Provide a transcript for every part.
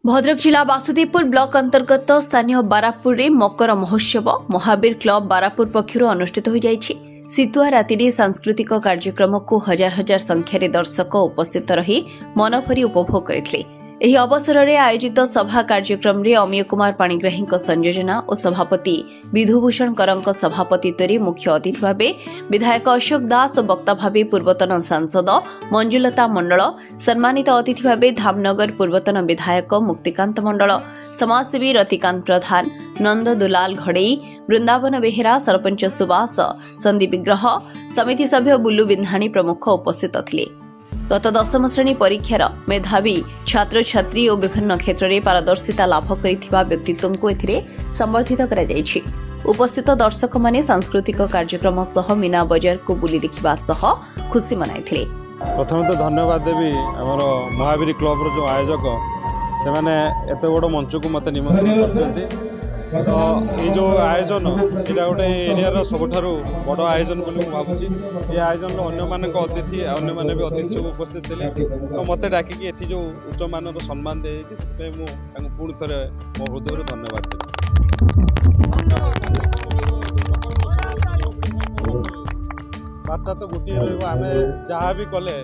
भद्रक जिला वासुदेवपुर ब्लॉक अंतर्गत स्थानीय बारापुर रे मकर महोत्सव महावीर क्लब बारापुर पक्षर अनुष्ठित हो जाइछि। शीतुआ राति सांस्कृतिक कार्यक्रम को हजार हजार संख्यार दर्शक उपस्थित रही मन भरी उपभोग करथिले। एही अवसर में आयोजित सभा कार्यक्रम रे अमीय कुमार पाणिग्राही संयोजना और सभापति विधुभूषण करंक सभापतित्व मुख्य अतिथि भावे विधायक अशोक दास और वक्ता भावे पूर्वतन सांसद मंजुलता मंडल, सम्मानित अतिथि भावे धामनगर पूर्वतन विधायक मुक्तिकांत मंडल, समाजसेवी रतिकांत प्रधान, नंद दुलाल घड़ई, वृंदावन बेहेरा, सरपंच सुबास, संदीप विग्रह, समिति सभ्य बुल्लू बिन्धाणी प्रमुख उपस्थित थिले। गत 10म श्रेणी परीक्षार मेधावी छात्र छात्री और विभिन्न क्षेत्र में पारदर्शिता लाभ करिथिबा व्यक्तित्व को एथिरे संबर्धित करा जायछि। उपस्थित दर्शक माने सांस्कृतिक कार्यक्रम सह मीना बजार को बुली देखिबा सह खुशी मनाइथिले। प्रथम तो धन्यवाद देवी आमर महावीर क्लब जो आयोजक से माने एत बड़ मंच को मत निमंत्रण करछन्ते। तो ये जो आयोजन यहाँ गोटे एरिया सबुठार बड़ आयोजन बोली भावुँ। ये आयोजन अन्य मानक अतिथि अन्य माने भी अतिथि सब उपस्थित थे। तो मत डाकिकी एठी जो उच्च मानर सम्मान दिया से मुझे पुणी थे मो हृदय धन्यवाद बार्ता तो गोटे रहा आम जहाँ भी कले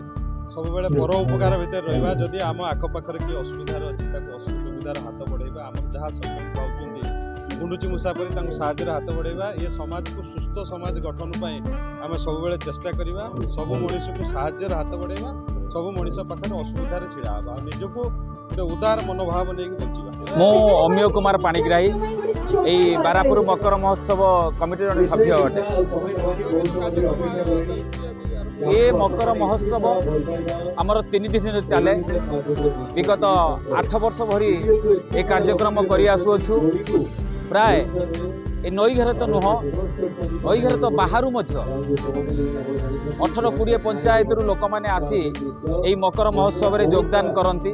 सब बेले पर उपकार भितर रहा। जदि आम आखपाखर किए असुविधार अच्छी सुविधार हाथ बढ़ेगा आम जहाँ सब पाँच गुंडुची मुसाफरी साहाଯ୍य हाथ बढ़ेगा। ये समाज को सुस्थ समाज गठन आम सब बेले चेष्टा करवा। सब मनीष को साहाଯ୍य हाथ बढ़ेगा। सब मनीष पाखे असुविधा छिड़ा हाँ निजक गोटे उदार मनोभाव नहीं बचा। मो अमीय कुमार पाणिग्राही यही बारापुर मकर महोत्सव कमिटी सभ्य अटे। ये मकर महोत्सव आमर 3 दिन चले। विगत 8 वर्ष भरी ये कार्यक्रम कर प्राय ए नईघर तो नुह नईघर तो बाहर 18-20 पंचायत लोक मैंने आसी यही मकर महोत्सव में योगदान करती।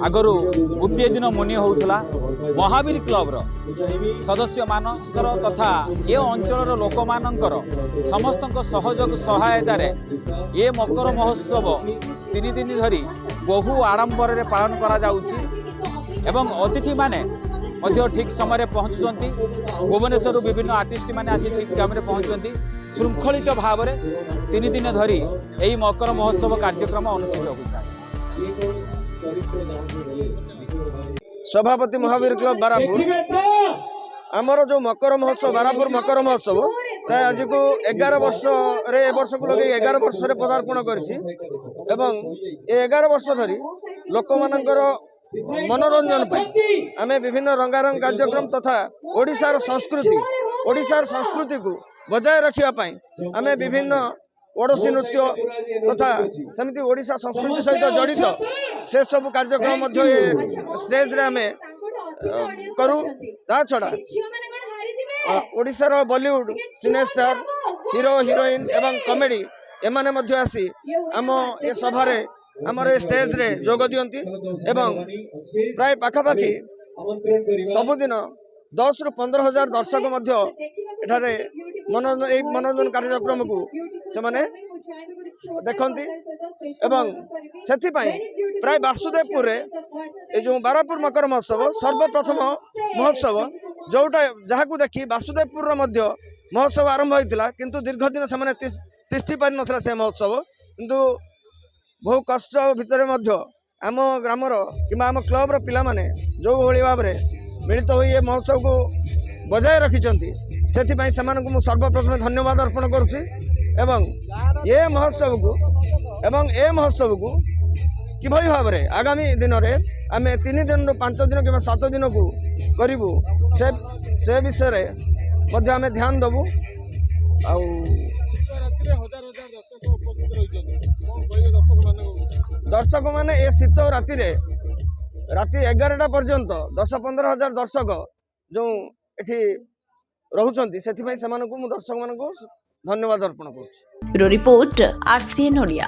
आगु गोटे दिन मुनि होता महावीर क्लब सदस्य मानकर तथा ये अंचल लोक मानकर समस्त सहयोग सहायतार ये मकर महोत्सव 3 दिन धरी बहु आडंबर रे पालन करा जाउछि एवं अतिथि माने ठीक समय पहुँचुंट। भुवनेश्वर विभिन्न आर्टिस्ट मैंने आसी ठीक टाइम पहुँचुंट। श्रृंखलित भाव में 3 दिन धरी यही मकर महोत्सव कार्यक्रम अनुष्ठित होता है। सभापति महावीर क्लब बारापुर आमर जो मकर महोत्सव बारापुर मकर महोत्सव प्राय आज को 11 वर्ष रे वर्ष को लगे 11 वर्ष रे पदार्पण करछि एवं 11 वर्ष धरी लोक मानकर मनोरंजन आमे विभिन्न रंगारंग कार्यक्रम तथा ओडिशार संस्कृति को बजाय रखा आमे विभिन्न ओडिसी नृत्य तथा सेमती ओडिशा संस्कृति सहित जड़ित से सब कार्यक्रम स्टेज रे आमे करू। ता छड़ा ओडिशार Bollywood cine star hero heroine एवं कॉमेडी एमाने मध्य आसी आम ए सभारे आमर स्टेज रे जोग दियंती एवं प्राय पाखापाखि सबुदिन 10 ରୁ 15 हजार दर्शक मध्य एठारे मनोरंजन कार्यक्रम को से माने देखती एवं से प्राय वासुदेवपुर रे ए जो बारापुर मकर महोत्सव सर्वप्रथम महोत्सव जोटा जहाँ को देखी वासुदेवपुर मध्य महोत्सव आरंभ होता किंतु दीर्घ दिन से तिष्ठि पारि नथिला से महोत्सव किंतु बहु कष्ट भितर आम ग्रामर कि आम क्लब्र पिला माने जो भली भाव में मिलित हो ये महोत्सव को बजाय रखिंट से सर्वप्रथम धन्यवाद अर्पण करुच्ची एवं ये महोत्सव को किभली भाव में आगामी दिन में आम 3 दिन 5 दिन कि 7 दिन को करूँ से विषय में आम ध्यान देवु। दर्शक माने ए शीत राति 11टा पर्यंत 10-15 हजार दर्शक जो एठी रहउचंती सेथि पई सेमानकु मु दर्शक मानकु धन्यवाद अर्पण करूछि। Report RCN Odia.